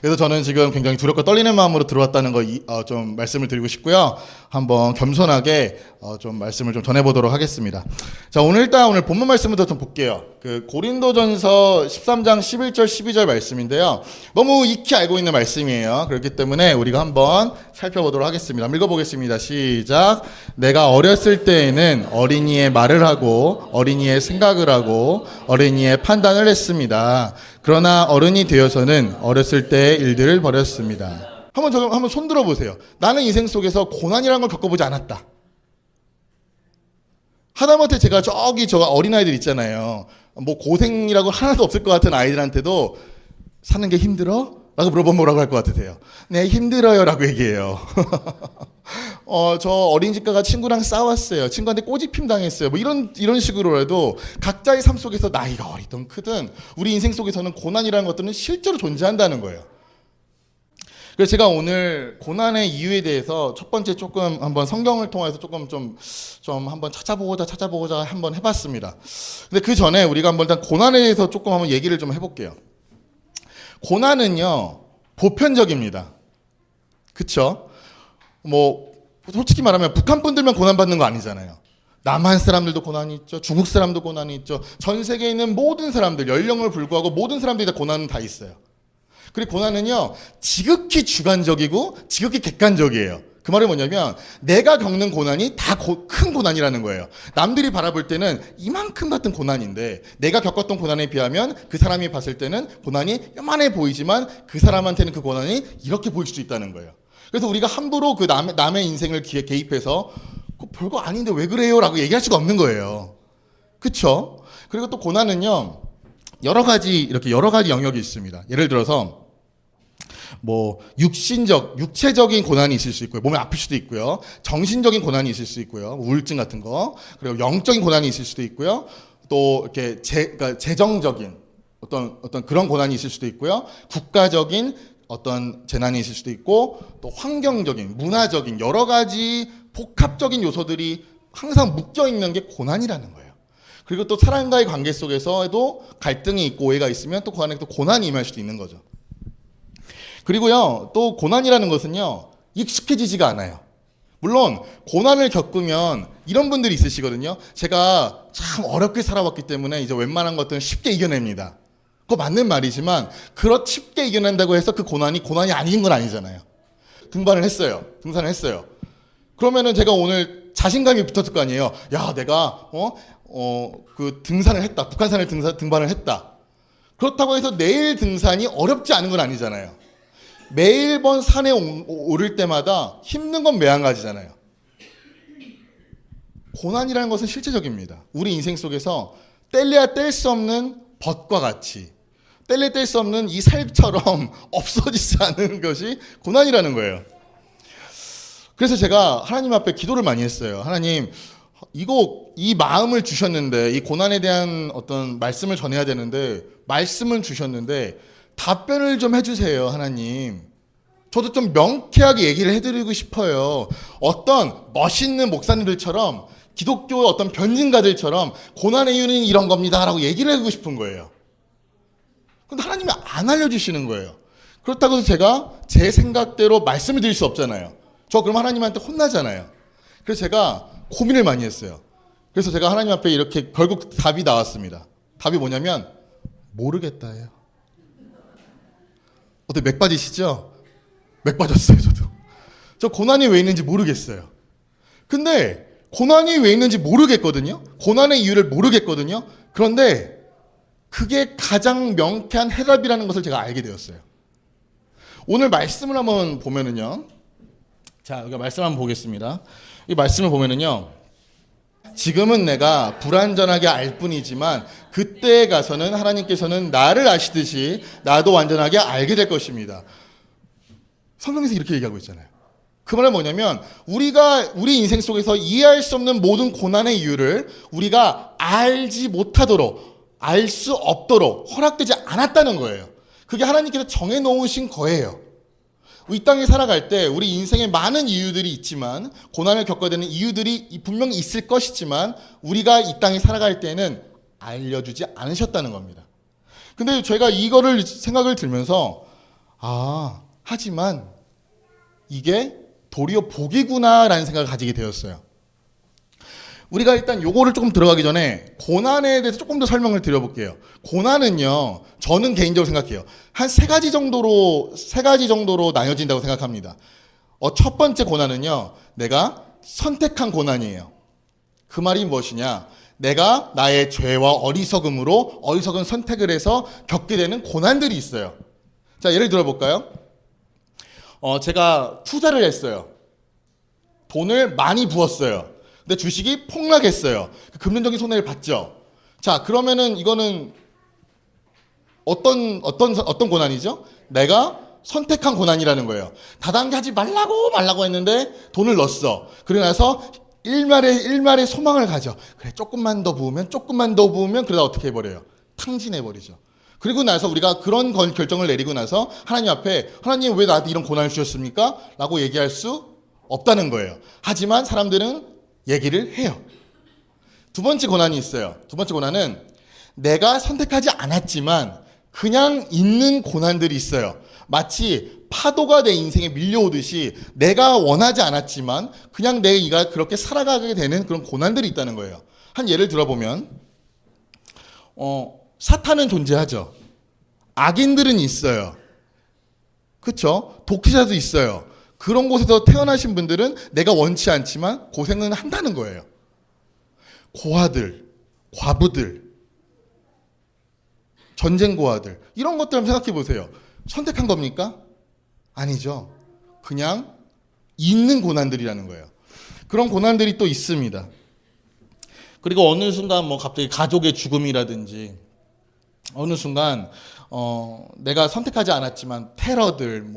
그래서 저는 지금 굉장히 두렵고 떨리는 마음으로 들어왔다는 거 좀 말씀을 드리고 싶고요. 한번 겸손하게 좀 말씀을 좀 전해보도록 하겠습니다. 자, 오늘 본문 말씀부터 좀 볼게요. 그 고린도전서 13장 11절 12절 말씀인데요. 너무 익히 알고 있는 말씀이에요. 그렇기 때문에 우리가 한번 살펴보도록 하겠습니다. 읽어보겠습니다. 시작. 내가 어렸을 때에는 어린이의 말을 하고 어린이의 생각을 하고 어린이의 판단을 했습니다. 그러나 어른이 되어서는 어렸을 때의 일들을 버렸습니다. 한번 손 들어보세요. 나는 인생 속에서 고난이라는 걸 겪어보지 않았다. 하다못해 제가 저 어린아이들 있잖아요. 뭐 고생이라고 하나도 없을 것 같은 아이들한테도 사는 게 힘들어? 라고 물어보면 뭐라고 할 것 같으세요? 네, 힘들어요 라고 얘기해요. 저 어린이집 가가 친구랑 싸웠어요. 친구한테 꼬집힘 당했어요. 뭐 이런 식으로라도 각자의 삶 속에서 나이가 어리든 크든 우리 인생 속에서는 고난이라는 것들은 실제로 존재한다는 거예요. 그래서 제가 오늘 고난의 이유에 대해서 첫 번째 조금 한번 성경을 통해서 조금 좀 한번 찾아보고자 한번 해봤습니다. 근데 그 전에 우리가 한번 일단 고난에 대해서 조금 한번 얘기를 좀 해볼게요. 고난은요, 보편적입니다. 그쵸? 뭐, 솔직히 말하면 북한 분들만 고난받는 거 아니잖아요. 남한 사람들도 고난이 있죠. 중국 사람도 고난이 있죠. 전 세계에 있는 모든 사람들, 연령을 불구하고 모든 사람들이 다 고난은 다 있어요. 그리고 고난은요, 지극히 주관적이고 지극히 객관적이에요. 그 말이 뭐냐면 내가 겪는 고난이 다 큰 고난이라는 거예요. 남들이 바라볼 때는 이만큼 같은 고난인데 내가 겪었던 고난에 비하면 그 사람이 봤을 때는 고난이 요만해 보이지만 그 사람한테는 그 고난이 이렇게 보일 수도 있다는 거예요. 그래서 우리가 함부로 그 남의 인생을 개입해서 별거 아닌데 왜 그래요? 라고 얘기할 수가 없는 거예요. 그쵸? 그리고 또 고난은요, 여러 가지 영역이 있습니다. 예를 들어서 뭐 육체적인 고난이 있을 수 있고요. 몸이 아플 수도 있고요. 정신적인 고난이 있을 수 있고요. 우울증 같은 거. 그리고 영적인 고난이 있을 수도 있고요. 또 이렇게 그러니까 재정적인 어떤 그런 고난이 있을 수도 있고요. 국가적인 어떤 재난이 있을 수도 있고 또 환경적인, 문화적인 여러 가지 복합적인 요소들이 항상 묶여 있는 게 고난이라는 거예요. 그리고 또 사람과의 관계 속에서도 갈등이 있고 오해가 있으면 또 그 안에 또 고난이 임할 수도 있는 거죠. 그리고요, 또 고난이라는 것은요, 익숙해지지가 않아요. 물론 고난을 겪으면 이런 분들이 있으시거든요. 제가 참 어렵게 살아왔기 때문에 이제 웬만한 것들은 쉽게 이겨냅니다. 그거 맞는 말이지만 쉽게 이겨낸다고 해서 그 고난이 아닌 건 아니잖아요. 등산을 했어요. 그러면은 제가 오늘 자신감이 붙었을 거 아니에요. 야, 내가 그 등산을 했다. 북한산을 등반을 했다. 그렇다고 해서 내일 등산이 어렵지 않은 건 아니잖아요. 매일번 산에 오를 때마다 힘든 건 매한가지잖아요. 고난이라는 것은 실제적입니다. 우리 인생 속에서 뗄래야 뗄 수 없는 벗과 같이 뗄래야 뗄 수 없는 이 살처럼 없어지지 않는 것이 고난이라는 거예요. 그래서 제가 하나님 앞에 기도를 많이 했어요. 하나님, 이 마음을 주셨는데, 이 고난에 대한 어떤 말씀을 전해야 되는데, 말씀을 주셨는데, 답변을 좀 해주세요, 하나님. 저도 좀 명쾌하게 얘기를 해드리고 싶어요. 어떤 멋있는 목사님들처럼, 기독교 어떤 변증가들처럼, 고난의 이유는 이런 겁니다. 라고 얘기를 해주고 싶은 거예요. 근데 하나님이 안 알려주시는 거예요. 그렇다고 해서 제가 제 생각대로 말씀을 드릴 수 없잖아요. 저 그럼 하나님한테 혼나잖아요. 그래서 제가 고민을 많이 했어요. 그래서 제가 하나님 앞에 이렇게 결국 답이 나왔습니다. 답이 뭐냐면 모르겠다예요. 어때, 맥 빠지시죠? 맥 빠졌어요, 저도. 저 고난이 왜 있는지 모르겠어요. 근데 고난이 왜 있는지 모르겠거든요. 고난의 이유를 모르겠거든요. 그런데 그게 가장 명쾌한 해답이라는 것을 제가 알게 되었어요. 오늘 말씀을 한번 보면은요. 자, 여기 말씀 한번 보겠습니다. 이 말씀을 보면은요. 지금은 내가 불완전하게 알 뿐이지만 그때에 가서는 하나님께서는 나를 아시듯이 나도 완전하게 알게 될 것입니다. 성경에서 이렇게 얘기하고 있잖아요. 그 말은 뭐냐면 우리 인생 속에서 이해할 수 없는 모든 고난의 이유를 우리가 알지 못하도록, 알 수 없도록 허락되지 않았다는 거예요. 그게 하나님께서 정해놓으신 거예요. 이 땅에 살아갈 때 우리 인생에 많은 이유들이 있지만, 고난을 겪어야 되는 이유들이 분명히 있을 것이지만 우리가 이 땅에 살아갈 때는 알려주지 않으셨다는 겁니다. 근데 제가 이거를 생각을 들면서 하지만 이게 도리어 복이구나라는 생각을 가지게 되었어요. 우리가 일단 요거를 조금 들어가기 전에 고난에 대해서 조금 더 설명을 드려볼게요. 고난은요, 저는 개인적으로 생각해요. 한 세 가지 정도로 나뉘어진다고 생각합니다. 첫 번째 고난은요, 내가 선택한 고난이에요. 그 말이 무엇이냐? 내가 나의 죄와 어리석은 선택을 해서 겪게 되는 고난들이 있어요. 자, 예를 들어볼까요? 제가 투자를 했어요. 돈을 많이 부었어요. 근데 주식이 폭락했어요. 금전적인 손해를 봤죠. 자, 그러면은 이거는 어떤 고난이죠? 내가 선택한 고난이라는 거예요. 다단계 하지 말라고 했는데 돈을 넣었어. 그러고 나서 일말의 소망을 가져. 그래, 조금만 더 부으면 그러다 어떻게 해버려요? 탕진해버리죠. 그리고 나서 우리가 그런 결정을 내리고 나서 하나님 앞에, 하나님 왜 나한테 이런 고난을 주셨습니까? 라고 얘기할 수 없다는 거예요. 하지만 사람들은 얘기를 해요. 두 번째 고난이 있어요. 두 번째 고난은 내가 선택하지 않았지만 그냥 있는 고난들이 있어요. 마치 파도가 내 인생에 밀려오듯이 내가 원하지 않았지만 그냥 내가 그렇게 살아가게 되는 그런 고난들이 있다는 거예요. 한 예를 들어보면 사탄은 존재하죠. 악인들은 있어요. 그렇죠? 독재자도 있어요. 그런 곳에서 태어나신 분들은 내가 원치 않지만 고생은 한다는 거예요. 고아들, 과부들, 전쟁 고아들, 이런 것들 한번 생각해 보세요. 선택한 겁니까? 아니죠. 그냥 있는 고난들이라는 거예요. 그런 고난들이 또 있습니다. 그리고 어느 순간 갑자기 가족의 죽음이라든지 어느 순간 내가 선택하지 않았지만 테러들,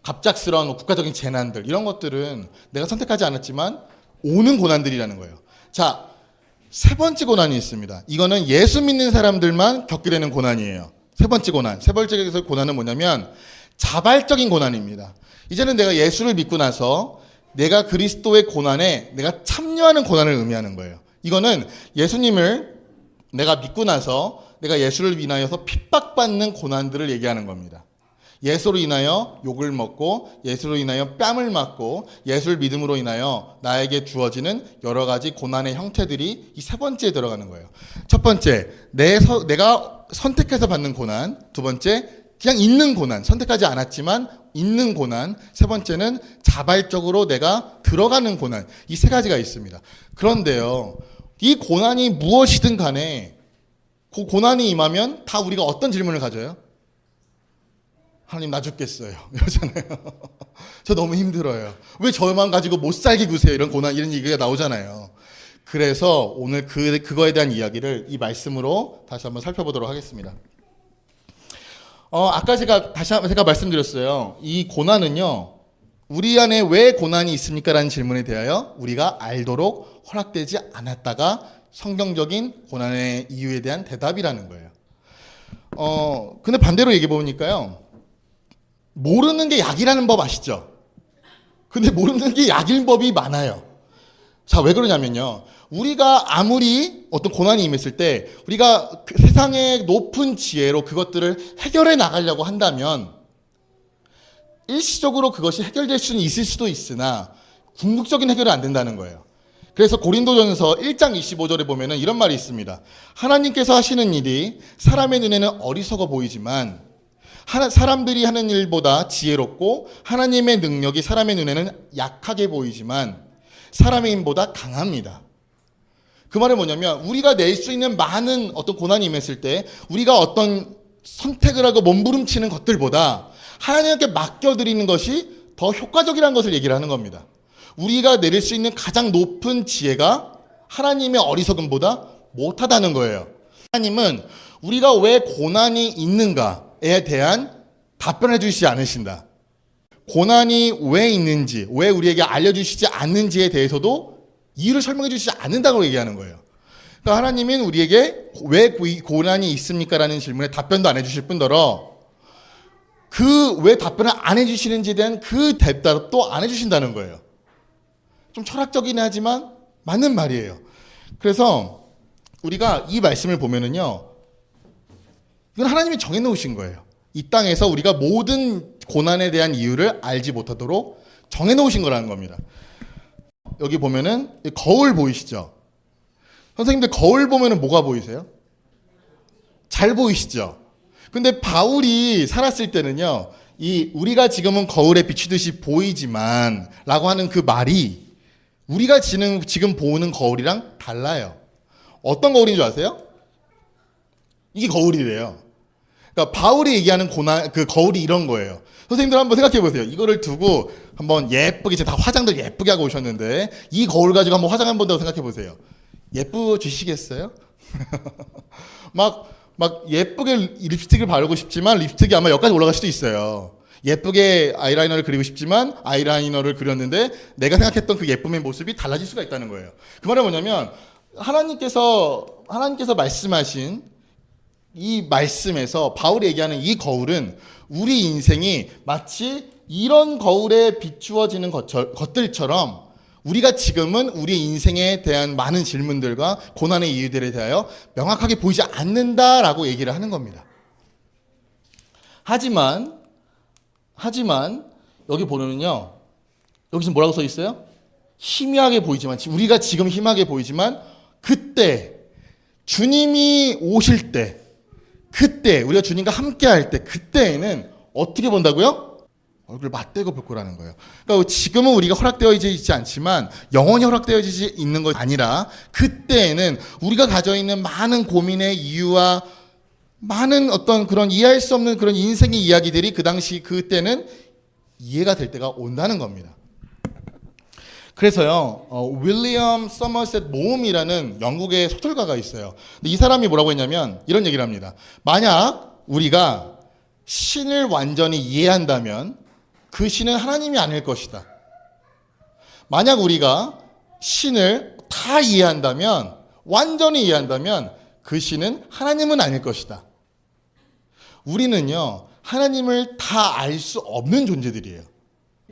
갑작스러운 국가적인 재난들, 이런 것들은 내가 선택하지 않았지만 오는 고난들이라는 거예요. 자, 세 번째 고난이 있습니다. 이거는 예수 믿는 사람들만 겪게 되는 고난이에요. 세 번째 고난은 뭐냐면 자발적인 고난입니다. 이제는 내가 예수를 믿고 나서 내가 그리스도의 고난에 내가 참여하는 고난을 의미하는 거예요. 이거는 예수님을 내가 믿고 나서 내가 예수를 인하여서 핍박받는 고난들을 얘기하는 겁니다. 예수로 인하여 욕을 먹고 예수로 인하여 뺨을 맞고 예수를 믿음으로 인하여 나에게 주어지는 여러 가지 고난의 형태들이 이 세 번째에 들어가는 거예요. 첫 번째, 내가 선택해서 받는 고난. 두 번째, 그냥 있는 고난. 선택하지 않았지만 있는 고난. 세 번째는 자발적으로 내가 들어가는 고난. 이 세 가지가 있습니다. 그런데요, 이 고난이 무엇이든 간에 그 고난이 임하면 다 우리가 어떤 질문을 가져요? 하나님 나 죽겠어요. 이러잖아요. 저 너무 힘들어요. 왜 저만 가지고 못 살게 구세요? 이런 고난, 이런 얘기가 나오잖아요. 그래서 오늘 그거에 대한 이야기를 이 말씀으로 다시 한번 살펴보도록 하겠습니다. 아까 제가 말씀드렸어요. 이 고난은요, 우리 안에 왜 고난이 있습니까? 라는 질문에 대하여 우리가 알도록 허락되지 않았다가 성경적인 고난의 이유에 대한 대답이라는 거예요. 근데 반대로 얘기해 보니까요, 모르는 게 약이라는 법 아시죠? 근데 모르는 게 약인 법이 많아요. 자, 왜 그러냐면요, 우리가 아무리 어떤 고난이 임했을 때 우리가 세상의 높은 지혜로 그것들을 해결해 나가려고 한다면 일시적으로 그것이 해결될 수는 있을 수도 있으나 궁극적인 해결은 안 된다는 거예요. 그래서 고린도전서 1장 25절에 보면은 이런 말이 있습니다. 하나님께서 하시는 일이 사람의 눈에는 어리석어 보이지만 사람들이 하는 일보다 지혜롭고 하나님의 능력이 사람의 눈에는 약하게 보이지만 사람의 힘보다 강합니다. 그 말은 뭐냐면 우리가 낼 수 있는 많은 어떤 고난이 임했을 때 우리가 어떤 선택을 하고 몸부림치는 것들보다 하나님께 맡겨드리는 것이 더 효과적이라는 것을 얘기를 하는 겁니다. 우리가 내릴 수 있는 가장 높은 지혜가 하나님의 어리석음보다 못하다는 거예요. 하나님은 우리가 왜 고난이 있는가에 대한 답변해 주시지 않으신다. 고난이 왜 있는지, 왜 우리에게 알려주시지 않는지에 대해서도 이유를 설명해 주시지 않는다고 얘기하는 거예요. 그러니까 하나님은 우리에게 왜 고난이 있습니까? 라는 질문에 답변도 안 해주실 뿐더러 그 왜 답변을 안 해주시는지에 대한 그 대답도 안 해주신다는 거예요. 좀 철학적이긴 하지만 맞는 말이에요. 그래서 우리가 이 말씀을 보면은요, 이건 하나님이 정해놓으신 거예요. 이 땅에서 우리가 모든 고난에 대한 이유를 알지 못하도록 정해놓으신 거라는 겁니다. 여기 보면은 거울 보이시죠? 선생님들 거울 보면은 뭐가 보이세요? 잘 보이시죠? 근데 바울이 살았을 때는요, 우리가 지금은 거울에 비추듯이 보이지만 라고 하는 그 말이 우리가 지금 보는 거울이랑 달라요. 어떤 거울인 줄 아세요? 이게 거울이래요. 그러니까 바울이 얘기하는 그 거울이 이런 거예요. 선생님들 한번 생각해 보세요. 이거를 두고 한번 예쁘게, 지금 다 화장들 예쁘게 하고 오셨는데 이 거울 가지고 한번 화장 한번 더 생각해 보세요. 예쁘시겠어요? 막 예쁘게 립스틱을 바르고 싶지만 립스틱이 아마 여기까지 올라갈 수도 있어요. 예쁘게 아이라이너를 그리고 싶지만 아이라이너를 그렸는데 내가 생각했던 그 예쁨의 모습이 달라질 수가 있다는 거예요. 그 말은 뭐냐면 하나님께서 말씀하신 이 말씀에서 바울이 얘기하는 이 거울은 우리 인생이 마치 이런 거울에 비추어지는 것들처럼 우리가 지금은 우리 인생에 대한 많은 질문들과 고난의 이유들에 대하여 명확하게 보이지 않는다라고 얘기를 하는 겁니다. 하지만 여기 보면은요, 여기 지금 뭐라고 써 있어요? 희미하게 보이지만, 우리가 지금 희미하게 보이지만 그때 주님이 오실 때, 그때 우리가 주님과 함께 할 때, 그때에는 어떻게 본다고요? 얼굴 맞대고 볼 거라는 거예요. 그러니까 지금은 우리가 허락되어지지 있지 않지만 영원히 허락되어지지 있는 것이 아니라 그때에는 우리가 가져 있는 많은 고민의 이유와 많은 어떤 그런 이해할 수 없는 그런 인생의 이야기들이 그 당시 그때는 이해가 될 때가 온다는 겁니다. 그래서요, 윌리엄 서머셋 모음이라는 영국의 소설가가 있어요. 근데 이 사람이 뭐라고 했냐면 이런 얘기를 합니다. 만약 우리가 신을 완전히 이해한다면 그 신은 하나님이 아닐 것이다. 만약 우리가 신을 다 이해한다면, 완전히 이해한다면 그 신은 하나님은 아닐 것이다. 우리는요, 하나님을 다 알 수 없는 존재들이에요.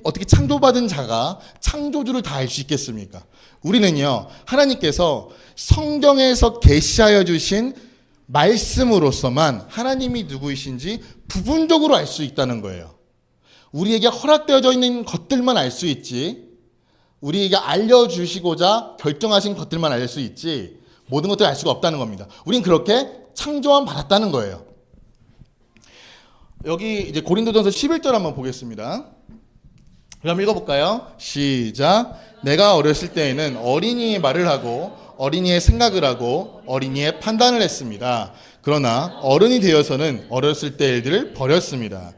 어떻게 창조받은 자가 창조주를 다 알 수 있겠습니까? 우리는요, 하나님께서 성경에서 계시하여 주신 말씀으로서만 하나님이 누구이신지 부분적으로 알 수 있다는 거예요. 우리에게 허락되어져 있는 것들만 알 수 있지, 우리에게 알려주시고자 결정하신 것들만 알 수 있지, 모든 것들을 알 수가 없다는 겁니다. 우린 그렇게 창조함 받았다는 거예요. 여기 이제 고린도전서 11절 한번 보겠습니다. 그럼 읽어볼까요? 시작. 내가 어렸을 때에는 어린이의 말을 하고 어린이의 생각을 하고 어린이의 판단을 했습니다. 그러나 어른이 되어서는 어렸을 때 일들을 버렸습니다.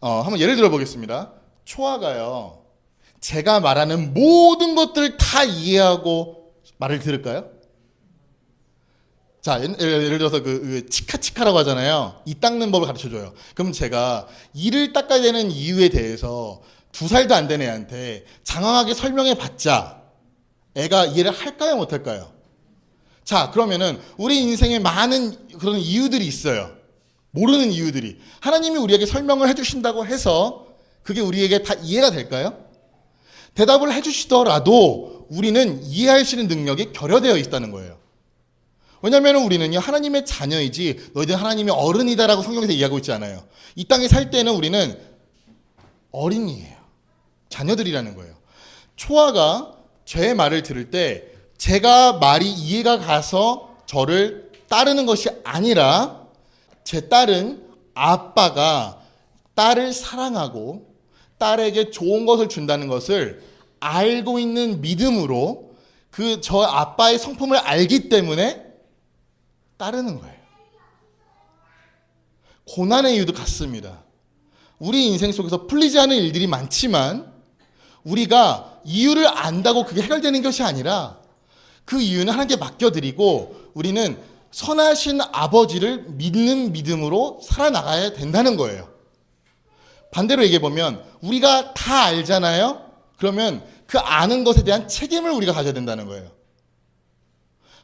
한번 예를 들어 보겠습니다. 초아가요, 제가 말하는 모든 것들을 다 이해하고 말을 들을까요? 자, 예를 들어서 그 치카치카라고 하잖아요. 이 닦는 법을 가르쳐줘요. 그럼 제가 이를 닦아야 되는 이유에 대해서 2살도 안 된 애한테 장황하게 설명해 봤자 애가 이해를 할까요, 못할까요? 자, 그러면은 우리 인생에 많은 그런 이유들이 있어요. 모르는 이유들이. 하나님이 우리에게 설명을 해주신다고 해서 그게 우리에게 다 이해가 될까요? 대답을 해주시더라도 우리는 이해할 수 있는 능력이 결여되어 있다는 거예요. 왜냐하면 우리는요, 하나님의 자녀이지 너희들 하나님의 어른이다라고 성경에서 이야기하고 있지 않아요. 이 땅에 살 때는 우리는 어린이에요. 자녀들이라는 거예요. 초아가 제 말을 들을 때 제가 말이 이해가 가서 저를 따르는 것이 아니라 제 딸은 아빠가 딸을 사랑하고 딸에게 좋은 것을 준다는 것을 알고 있는 믿음으로 저 아빠의 성품을 알기 때문에 따르는 거예요. 고난의 이유도 같습니다. 우리 인생 속에서 풀리지 않은 일들이 많지만 우리가 이유를 안다고 그게 해결되는 것이 아니라 그 이유는 하나님께 맡겨드리고 우리는 선하신 아버지를 믿는 믿음으로 살아나가야 된다는 거예요. 반대로 얘기해보면 우리가 다 알잖아요? 그러면 그 아는 것에 대한 책임을 우리가 가져야 된다는 거예요.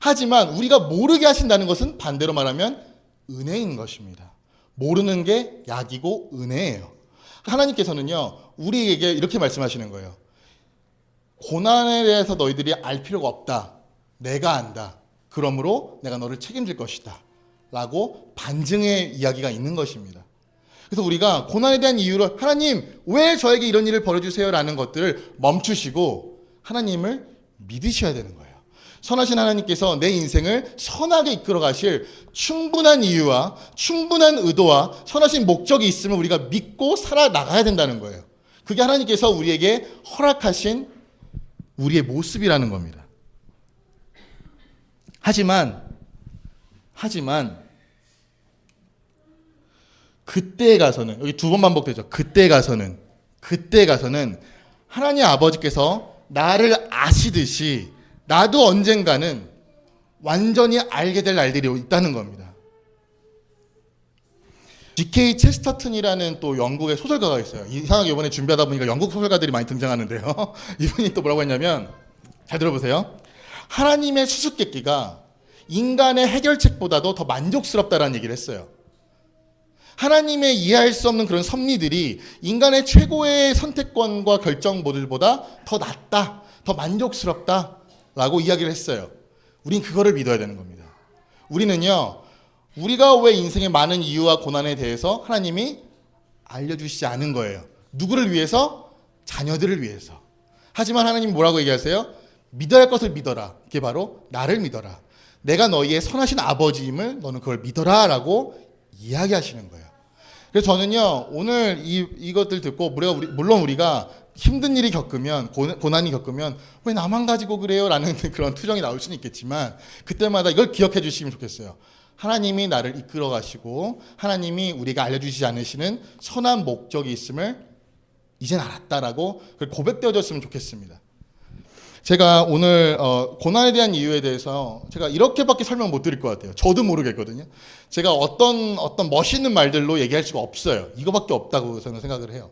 하지만 우리가 모르게 하신다는 것은 반대로 말하면 은혜인 것입니다. 모르는 게 약이고 은혜예요. 하나님께서는요, 우리에게 이렇게 말씀하시는 거예요. 고난에 대해서 너희들이 알 필요가 없다. 내가 안다. 그러므로 내가 너를 책임질 것이다. 라고 반증의 이야기가 있는 것입니다. 그래서 우리가 고난에 대한 이유를 하나님 왜 저에게 이런 일을 벌여주세요 라는 것들을 멈추시고 하나님을 믿으셔야 되는 거예요. 선하신 하나님께서 내 인생을 선하게 이끌어 가실 충분한 이유와 충분한 의도와 선하신 목적이 있음을 우리가 믿고 살아나가야 된다는 거예요. 그게 하나님께서 우리에게 허락하신 우리의 모습이라는 겁니다. 하지만 그때에 가서는, 여기 두 번 반복되죠. 그때에 가서는 하나님 아버지께서 나를 아시듯이 나도 언젠가는 완전히 알게 될 날들이 있다는 겁니다. G.K. 체스터튼이라는 또 영국의 소설가가 있어요. 이상하게 이번에 준비하다 보니까 영국 소설가들이 많이 등장하는데요. 이분이 또 뭐라고 했냐면, 잘 들어보세요. 하나님의 수수께끼가 인간의 해결책보다도 더 만족스럽다라는 얘기를 했어요. 하나님의 이해할 수 없는 그런 섭리들이 인간의 최고의 선택권과 결정 모델보다 더 낫다, 더 만족스럽다라고 이야기를 했어요. 우린 그거를 믿어야 되는 겁니다. 우리는요, 우리가 왜 인생의 많은 이유와 고난에 대해서 하나님이 알려주시지 않은 거예요. 누구를 위해서? 자녀들을 위해서. 하지만 하나님이 뭐라고 얘기하세요? 믿어야 할 것을 믿어라. 그게 바로 나를 믿어라. 내가 너희의 선하신 아버지임을 너는 그걸 믿어라 라고 이야기하시는 거예요. 그래서 저는요, 오늘 이것들 듣고, 물론 우리가 힘든 일이 겪으면, 고난이 겪으면, 왜 나만 가지고 그래요? 라는 그런 투정이 나올 수는 있겠지만, 그때마다 이걸 기억해 주시면 좋겠어요. 하나님이 나를 이끌어 가시고, 하나님이 우리가 알려주시지 않으시는 선한 목적이 있음을 이젠 알았다라고 고백되어졌으면 좋겠습니다. 제가 오늘 고난에 대한 이유에 대해서 제가 이렇게밖에 설명 못 드릴 것 같아요. 저도 모르겠거든요. 제가 어떤 멋있는 말들로 얘기할 수가 없어요. 이거밖에 없다고 저는 생각을 해요.